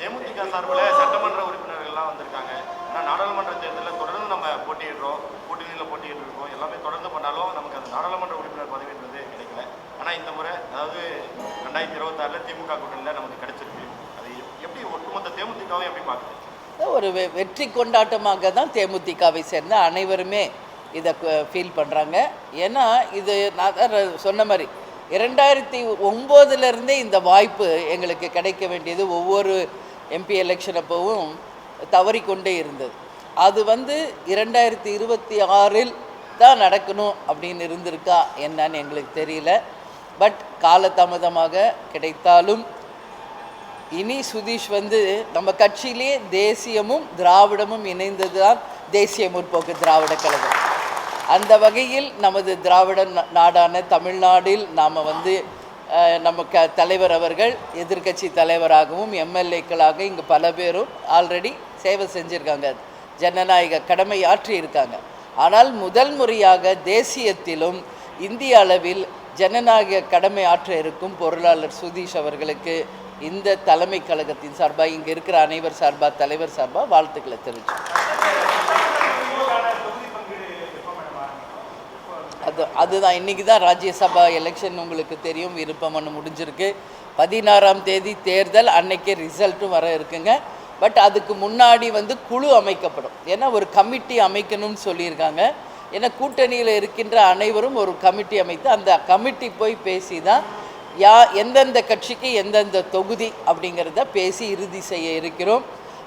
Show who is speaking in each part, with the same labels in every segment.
Speaker 1: தேமுதிக சார்பில் சட்டமன்ற உறுப்பினர்கள்லாம் வந்திருக்காங்க. ஆனால் நாடாளுமன்ற தேர்தலில் தொடர்ந்து நம்ம போட்டியிடுறோம், கூட்டணியில் போட்டியிட்டு இருக்கோம், எல்லாமே தொடர்ந்து பண்ணாலும் நமக்கு அந்த நாடாளுமன்ற உறுப்பினர் பதவின்றது கிடைக்கல. ஆனால் இந்த முறை அதாவது 2026 திமுக கூட்டணியில் நமக்கு கிடைச்சிருக்கு. அது எப்படி ஒட்டுமொத்த தேமுதிகவும் எப்படி பார்க்குது?
Speaker 2: ஒரு வெற்றி கொண்டாட்டமாக தான் தேமுதிகவை சேர்ந்த அனைவருமே இதை ஃபீல் பண்ணுறாங்க. ஏன்னா இது நான் தான் சொன்ன மாதிரி 2009 இந்த வாய்ப்பு எங்களுக்கு கிடைக்க வேண்டியது ஒவ்வொரு எம்பி எலெக்ஷன் அப்போவும் தவறிக்கொண்டே இருந்தது. அது 2026 தான் நடக்கணும் அப்படின்னு இருந்திருக்கா என்னன்னு எங்களுக்கு தெரியல. பட் காலதாமதமாக கிடைத்தாலும் இனி சுதீஷ் நம்ம கட்சியிலே தேசியமும் திராவிடமும் இணைந்தது தான் தேசிய முற்போக்கு திராவிட கழகம். அந்த வகையில் நமது திராவிட நாடான தமிழ்நாட்டில் நாம் நம்ம தலைவர் அவர்கள் எதிர்க்கட்சி தலைவராகவும் எம்எல்ஏக்களாக இங்கே பல பேரும் ஆல்ரெடி சேவை செஞ்சுருக்காங்க, ஜனநாயக கடமை ஆற்றி இருக்காங்க. ஆனால் முதல் முறையாக தேசியத்திலும் இந்திய அளவில் ஜனநாயக கடமை ஆற்ற இருக்கும் பொருளாளர் சுதீஷ் அவர்களுக்கு இந்த தலைமை கழகத்தின் சார்பாக இங்கே இருக்கிற அனைவர் சார்பாக தலைவர் சார்பாக வாழ்த்துக்களை தெரிவிச்சோம். அதுதான் இன்றைக்கி தான் ராஜ்யசபா எலெக்ஷன் உங்களுக்கு தெரியும், விருப்பம் மனு முடிஞ்சிருக்கு. 16ஆம் தேதி தேர்தல், அன்னைக்கே ரிசல்ட்டும் வர இருக்குங்க. பட் அதுக்கு முன்னாடி குழு அமைக்கப்படும். ஏன்னா ஒரு கமிட்டி அமைக்கணும்னு சொல்லியிருக்காங்க. ஏன்னா கூட்டணியில் இருக்கின்ற அனைவரும் ஒரு கமிட்டி அமைத்து அந்த கமிட்டி போய் பேசி தான் எந்தெந்த கட்சிக்கு எந்தெந்த தொகுதி அப்படிங்கிறத பேசி இறுதி செய்ய இருக்கிறோம்.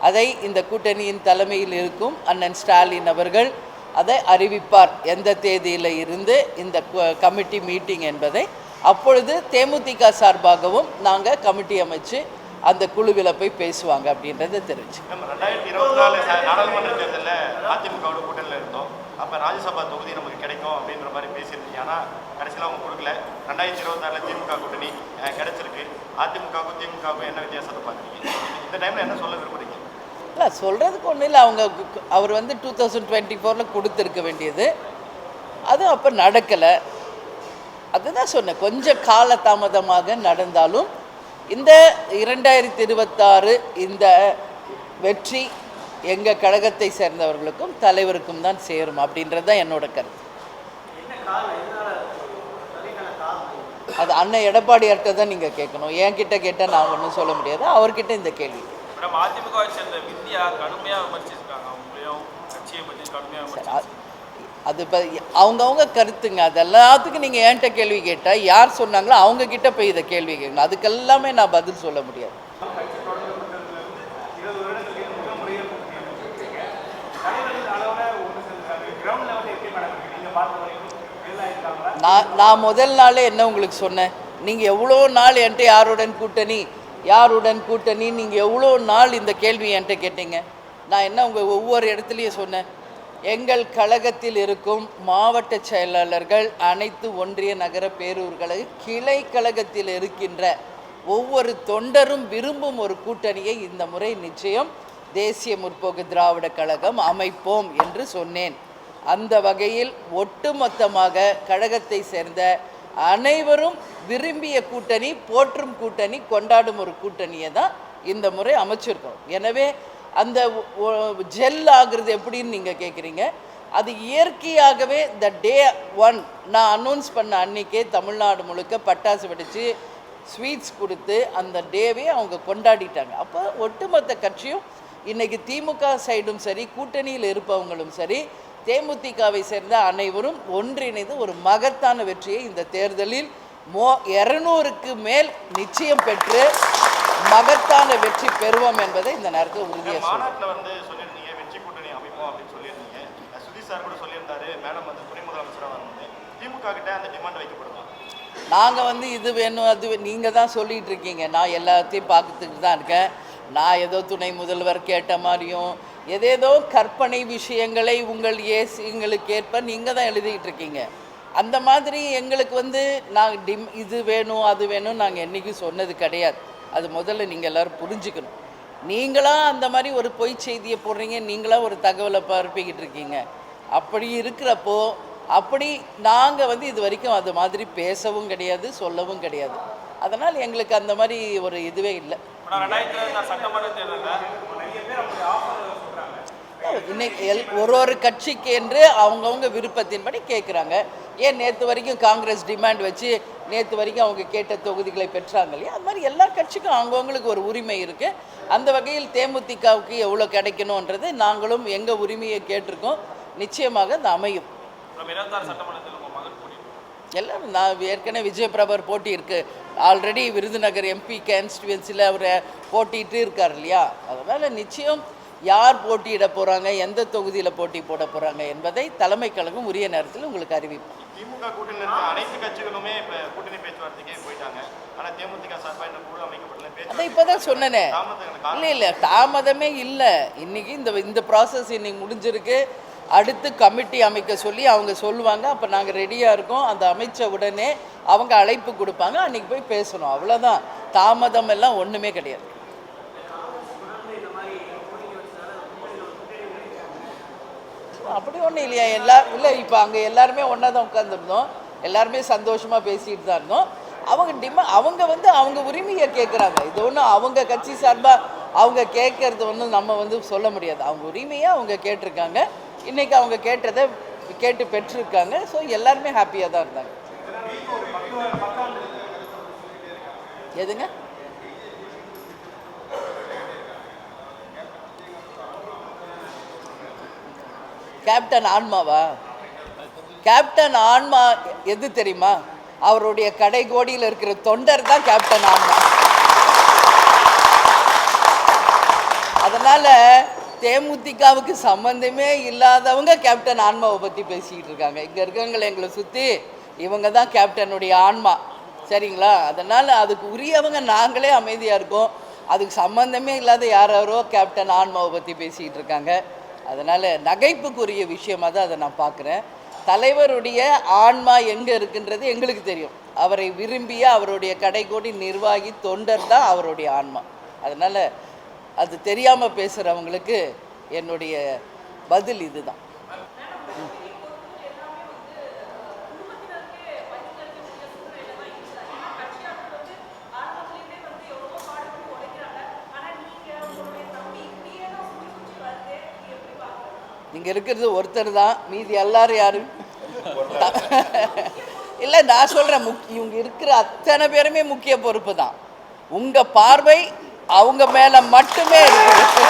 Speaker 2: அதை இந்த கூட்டணியின் தலைமையில் இருக்கும் அண்ணன் ஸ்டாலின் அவர்கள் அதை அறிவிப்பார், எந்த தேதியில் இருந்து இந்த கமிட்டி மீட்டிங் என்பதை. அப்பொழுது தேமுதிக சார்பாகவும் நாங்கள் கமிட்டி அமைச்சு அந்த குழுவில் போய் பேசுவாங்க அப்படின்றத தெரிஞ்சு.
Speaker 1: 2024 நாடாளுமன்ற தேர்தலில் அதிமுகவோட கூட்டணியில் இருந்தோம். அப்போ ராஜ்யசபா தொகுதி நமக்கு கிடைக்கும் அப்படின்ற மாதிரி பேசியிருந்தீங்க. ஆனால் கடைசியில் அவங்க கொடுக்கல. 2026 திமுக கூட்டணி கிடைச்சிருக்கு. அதிமுகவுக்கும் திமுகவுக்கும் என்ன வித்தியாசத்தை பார்க்குறீங்க? இந்த டைமில் என்ன சொல்ல விரும்புகிறீங்க?
Speaker 2: இல்லை, சொல்கிறதுக்கு ஒன்றும் இல்லை. அவர் 2024 கொடுத்துருக்க வேண்டியது, அது அப்போ நடக்கலை. அதுதான் சொன்னேன், கொஞ்சம் காலதாமதமாக நடந்தாலும் இந்த 2026 இந்த வெற்றி எங்கள் கழகத்தை சேர்ந்தவர்களுக்கும் தலைவருக்கும் தான் சேரும் அப்படின்றது தான் என்னோட கருத்து. அது அண்ணன் எடப்பாடியார்கிட்ட தான் நீங்கள் கேட்கணும். என்கிட்ட கேட்டால் நான் ஒன்றும் சொல்ல முடியாது, அவர்கிட்ட இந்த கேள்வி.
Speaker 3: அதிமுகவை சேர்ந்த விந்தியா கடுமையாக விமர்சிச்சிருக்காங்க, அவங்களையும் கட்சியை பற்றி கடுமையாக.
Speaker 2: அது இப்போ அவங்கவுங்க கருத்துங்க. அது எல்லாத்துக்கும் நீங்கள் என்கிட்ட கேள்வி கேட்டால் யார் சொன்னாங்களோ அவங்கக்கிட்ட போய் இதை கேள்வி கேட்கணும். அதுக்கெல்லாமே நான் பதில் சொல்ல முடியாது. நான் முதல் நாளே என்ன உங்களுக்கு சொன்னேன், நீங்கள் எவ்வளோ நாள் என்கிட்ட யாருடன் கூட்டணி நீங்கள் எவ்வளோ நாள் இந்த கேள்வி என்கிட்ட கேட்டீங்க. நான் என்ன உங்கள் ஒவ்வொரு இடத்துலையும் சொன்னேன், எங்கள் கழகத்தில் இருக்கும் மாவட்ட செயலாளர்கள் அனைத்து ஒன்றிய நகர பேரூர்களை கிளை கழகத்தில் இருக்கின்ற ஒவ்வொரு தொண்டரும் விரும்பும் ஒரு கூட்டணியை இந்த முறை நிச்சயம் தேசிய முற்போக்கு திராவிட கழகம் அமைப்போம் என்று சொன்னேன். அந்த வகையில் ஒட்டுமொத்தமாக கழகத்தை சேர்ந்த அனைவரும் விரும்பிய கூட்டணி, போற்றும் கூட்டணி, கொண்டாடும் ஒரு கூட்டணியை தான் இந்த முறை அமைச்சிருக்கோம். எனவே அந்த ஜெல் ஆகுறது எப்படின்னு நீங்கள் கேட்குறீங்க. அது இயற்கையாகவே இந்த டே 1 நான் அனௌன்ஸ் பண்ண அன்றைக்கே தமிழ்நாடு முழுக்க பட்டாசு வெடித்து ஸ்வீட்ஸ் கொடுத்து அந்த டேவே அவங்க கொண்டாடிட்டாங்க. அப்போ ஒட்டுமொத்த கட்சியும் இன்றைக்கி திமுக சைடும் சரி, கூட்டணியில் இருப்பவங்களும் சரி, தேமுதிகவை சேர்ந்த அனைவரும் ஒன்றிணைந்து ஒரு மகத்தான வெற்றியை இந்த தேர்தலில் 200க்கு மேல் நிச்சயம் பெற்று மகத்தான வெற்றி பெறுவோம் என்பதை இந்த நேரத்தில் உறுதியாக
Speaker 1: சொல்லியிருந்தீங்க. வெற்றி கூட்டணி அமைப்போம் அப்படின்னு சொல்லியிருந்தீங்க. சுதீஷ் சார் கூட சொல்லியிருந்தாரு, மேடம் துணை முதலமைச்சராக வந்து திமுக கிட்ட அந்த டிமாண்ட் வைக்கப்படுமா?
Speaker 2: நாங்கள் இது வேணும் அது நீங்கள் தான் சொல்லிகிட்டு இருக்கீங்க. நான் எல்லாத்தையும் பார்த்துட்டு தான் இருக்கேன். நான் ஏதோ துணை முதல்வர் கேட்ட மாதிரியும் ஏதேதோ கற்பனை விஷயங்களை எங்களுக்கு ஏற்ப நீங்கள் தான் எழுதிக்கிட்டு இருக்கீங்க. அந்த மாதிரி எங்களுக்கு நான் இது வேணும் அது வேணும் நாங்கள் என்றைக்கும் சொன்னது கிடையாது. அது முதல்ல நீங்கள் எல்லோரும் புரிஞ்சுக்கணும். நீங்களாக அந்த மாதிரி ஒரு பொய் செய்தியை போடுறீங்க, நீங்களாக ஒரு தகவலை பரப்பிக்கிட்டு இருக்கீங்க. அப்படி இருக்கிறப்போ அப்படி நாங்கள் இது வரைக்கும் அது மாதிரி பேசவும் கிடையாது, சொல்லவும் கிடையாது. அதனால் எங்களுக்கு அந்த மாதிரி ஒரு இதுவே இல்லை.
Speaker 3: சட்டமன்ற
Speaker 2: இன்னைக்கு ஒரு கட்சிக்கு என்று அவங்கவுங்க விருப்பத்தின்படி கேட்குறாங்க. ஏன் நேற்று வரைக்கும் காங்கிரஸ் டிமாண்ட் வச்சு நேற்று வரைக்கும் அவங்க கேட்ட தொகுதிகளை பெற்றாங்க இல்லையா? அது மாதிரி எல்லா கட்சிக்கும் அவங்கவுங்களுக்கு ஒரு உரிமை இருக்குது. அந்த வகையில் தேமுதிகவுக்கு எவ்வளோ கிடைக்கணுன்றது நாங்களும் எங்கள் உரிமையை கேட்டிருக்கோம். நிச்சயமாக அது அமையும். எல்லாரும் நான் ஏற்கனவே விஜயபிரபர் போட்டி இருக்குது. ஆல்ரெடி விருதுநகர் எம்பி கான்ஸ்டியூன்சியில் அவர் போட்டிட்டு இருக்கார் இல்லையா? அதனால் நிச்சயம் யார் போட்டியிட போகிறாங்க, எந்த தொகுதியில் போட்டி போட போகிறாங்க என்பதை தலைமை கழகம் உரிய நேரத்தில் உங்களுக்கு அறிவிப்போம்.
Speaker 1: திமுக கூட்டணியில் இருக்க அனைத்து கட்சிகளுமே இப்போ கூட்டணி பேச்சுவார்த்தைக்கே போயிட்டாங்க. ஆனால் தேமுதிக சார்பாக இந்த குழு அமைக்கப்படல.
Speaker 2: அதை இப்போ தான் சொன்னேனே. இல்லை தாமதமே இல்லை. இன்றைக்கி இந்த ப்ராசஸ் இன்னைக்கு முடிஞ்சிருக்கு. அடுத்து கமிட்டி அமைக்க சொல்லி அவங்க சொல்லுவாங்க. அப்போ நாங்கள் ரெடியாக இருக்கோம். அந்த அமைச்ச உடனே அவங்க அழைப்பு கொடுப்பாங்க. அன்றைக்கி போய் பேசணும். அவ்வளோதான். தாமதம் எல்லாம் ஒன்றுமே கிடையாது. அப்படி ஒன்றும் இல்லையா? இல்லை இப்போ அங்கே எல்லாருமே ஒன்றா தான் உட்காந்துருந்தோம். எல்லாருமே சந்தோஷமாக பேசிகிட்டு தான் இருந்தோம். அவங்க அவங்க உரிமையை கேட்குறாங்க. இது ஒன்றும் அவங்க கட்சி சார்பாக அவங்க கேட்கறது ஒன்றும் நம்ம சொல்ல முடியாது. அவங்க உரிமையை அவங்க கேட்டிருக்காங்க. இன்றைக்கி அவங்க கேட்டதை கேட்டு பெற்றிருக்காங்க. ஸோ எல்லாருமே ஹாப்பியாக தான் இருந்தாங்க. எதுங்க? கேப்டன் ஆன்மாவா? கேப்டன் ஆன்மா எது தெரியுமா? அவருடைய கடைகோடியில் இருக்கிற தொண்டர் தான் கேப்டன் ஆன்மா. அதனால் தேமுதிகவுக்கு சம்பந்தமே இல்லாதவங்க கேப்டன் ஆன்மாவை பற்றி பேசிக்கிட்டு இருக்காங்க. இங்கே இருக்கவங்களை எங்களை சுற்றி இவங்க தான் கேப்டனுடைய ஆன்மா. சரிங்களா? அதனால் அதுக்கு உரியவங்க நாங்களே அமைதியாக இருக்கோம். அதுக்கு சம்பந்தமே இல்லாத யாரோ கேப்டன் ஆன்மாவை பற்றி பேசிக்கிட்டு இருக்காங்க. அதனால் நகைப்புக்குரிய விஷயமாக தான் அதை நான் பார்க்குறேன். தலைவருடைய ஆன்மா எங்கே இருக்குன்றது எங்களுக்கு தெரியும். அவரை விரும்பிய அவருடைய கடைகோடி நிர்வாகி தொண்டர் தான் அவருடைய ஆன்மா. அதனால் அது தெரியாமல் பேசுகிறவங்களுக்கு என்னுடைய பதில் இதுதான். இங்கே இருக்கிறது ஒருத்தர் தான். மீதி எல்லாரும் யாரும் இல்லை. நான் சொல்கிறேன், இவங்க இருக்கிற அத்தனை பேருமே முக்கிய பொறுப்பு தான். உங்கள் பார்வை அவங்க மேலே மட்டுமே இருக்குது.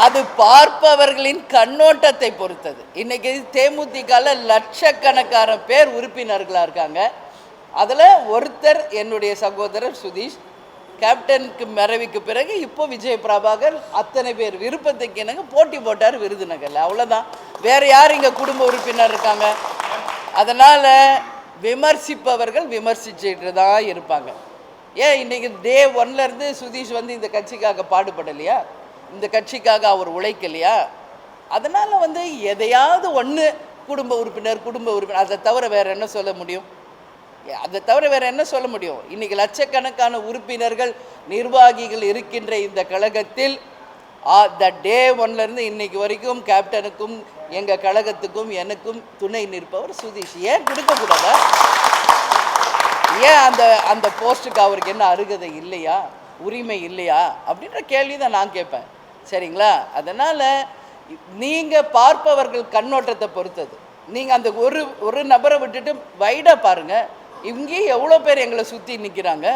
Speaker 2: அது பார்ப்பவர்களின் கண்ணோட்டத்தை பொறுத்தது. இன்றைக்கி தேமுதிகவில் லட்சக்கணக்கான பேர் உறுப்பினர்களாக இருக்காங்க. அதில் ஒருத்தர் என்னுடைய சகோதரர் சுதீஷ். கேப்டனுக்கு மறைவுக்கு பிறகு இப்போ விஜய் பிரபாகர் அத்தனை பேர் விருப்பத்துக்கு எனக்கு போட்டி போட்டார் விருதுநகரில். அவ்வளோதான். வேறு யார் இங்கே குடும்ப உறுப்பினர் இருக்காங்க? அதனால் விமர்சிப்பவர்கள் விமர்சிச்சுட்டு தான் இருப்பாங்க. ஏன் இன்றைக்கி டே 1லேருந்து சுதீஷ் இந்த கட்சிக்காக பாடுபடலையா? இந்த கட்சிக்காக அவர் உழைக்கலையா? அதனால் எதையாவது ஒன்று குடும்ப உறுப்பினர் அதை தவிர வேறு என்ன சொல்ல முடியும்? இன்றைக்கி லட்சக்கணக்கான உறுப்பினர்கள் நிர்வாகிகள் இருக்கின்ற இந்த கழகத்தில் டே 1லேருந்து இன்னைக்கு வரைக்கும் கேப்டனுக்கும் எங்கள் கழகத்துக்கும் எனக்கும் துணை நிற்பவர் சுதீஷ். ஏன் கொடுக்கக்கூடாதா? ஏன் அந்த போஸ்ட்டுக்கு அவருக்கு என்ன அருகதை இல்லையா, உரிமை இல்லையா அப்படின்ற கேள்வி தான் நான் கேட்பேன். சரிங்களா? அதனால் நீங்கள் பார்ப்பவர்கள் கண்ணோட்டத்தை பொறுத்தது. நீங்கள் அந்த ஒரு நபரை விட்டுட்டு வைடாக பாருங்கள். இங்கேயும் எவ்வளோ பேர் எங்களை சுற்றி நிற்கிறாங்க.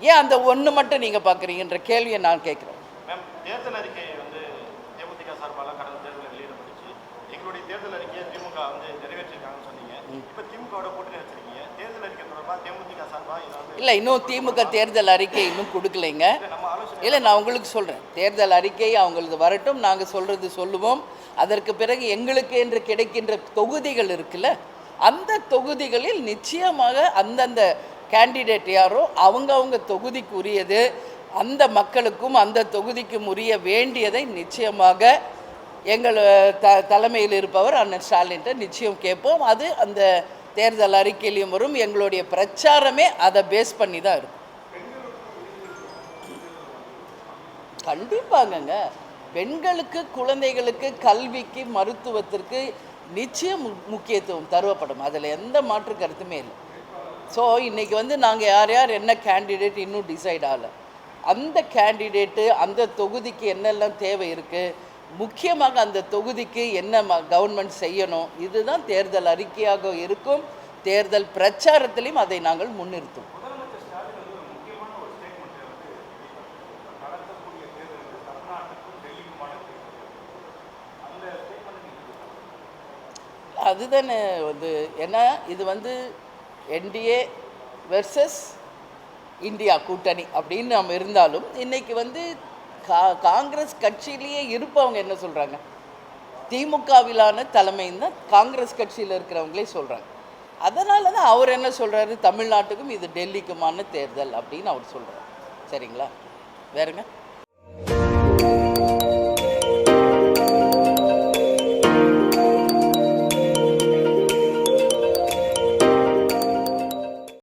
Speaker 2: ஏன் அந்த ஒன்று மட்டும் நீங்கள் பார்க்குறீங்கன்ற கேள்வியை நான் கேட்குறேன்.
Speaker 1: மேம், தேர்தல் அறிக்கை தேமுதிக சார்பாக கடந்த தேர்தலில் வெளியிடப்பட்டுச்சு. எங்களுடைய தேர்தல் அறிக்கையை திமுக நிறைவேற்றிருக்காங்கன்னு சொன்னீங்க. இப்போ திமுகவோட கூட்டணி வச்சிருக்கீங்க. தேர்தல் அறிக்கை தொடர்பாக தேமுதிக சார்பாக
Speaker 2: இல்லை, இன்னும் திமுக தேர்தல் அறிக்கை இன்னும் கொடுக்கலைங்க. இல்லை, நான் உங்களுக்கு சொல்கிறேன், தேர்தல் அறிக்கை அவங்களது வரட்டும், நாங்கள் சொல்கிறது சொல்லுவோம். அதற்கு பிறகு எங்களுக்கு என்று கிடைக்கின்ற தொகுதிகள் இருக்குல்ல, அந்த தொகுதிகளில் நிச்சயமாக அந்தந்த கேண்டிடேட் யாரோ அவங்க தொகுதிக்கு உரியது, அந்த மக்களுக்கும் அந்த தொகுதிக்கும் உரிய வேண்டியதை நிச்சயமாக எங்கள் தலைமையில் இருப்பவர் அண்ணன் ஸ்டாலின்ட்ட நிச்சயம் கேட்போம். அது அந்த தேர்தல் அறிக்கையிலையும் வரும். எங்களுடைய பிரச்சாரமே அதை பேஸ் பண்ணி தான் இருக்கும். கண்டிப்பாங்கங்க. பெண்களுக்கு, குழந்தைகளுக்கு, கல்விக்கு, மருத்துவத்திற்கு நிச்சயம் முக்கியத்துவம் தருவப்படும். அதில் எந்த மாற்று கருத்துமே இல்லை. ஸோ இன்றைக்கி நாங்கள் யார் யார் என்ன கேண்டிடேட் இன்னும் டிசைட் ஆகலை. அந்த கேண்டிடேட்டு அந்த தொகுதிக்கு என்னெல்லாம் தேவை இருக்குது, முக்கியமாக அந்த தொகுதிக்கு என்ன கவர்மெண்ட் செய்யணும், இதுதான் தேர்தல் அறிக்கையாக இருக்கும். தேர்தல் பிரச்சாரத்திலையும் அதை நாங்கள் முன்னிறுத்தும். அதுதானே ஏன்னா இது என்டிஏ வெர்சஸ் இந்தியா கூட்டணி அப்படின்னு நம்ம இருந்தாலும் இன்றைக்கி காங்கிரஸ் கட்சியிலேயே இருப்பவங்க என்ன சொல்கிறாங்க, திமுகவிலான தலைமைன்னு தான் காங்கிரஸ் கட்சியில் இருக்கிறவங்களே சொல்கிறாங்க. அதனால தான் அவர் என்ன சொல்கிறாரு, தமிழ்நாட்டுக்கும் இது டெல்லிக்குமான தேர்தல் அப்படின்னு அவர் சொல்கிறார். சரிங்களா? வேறுங்க?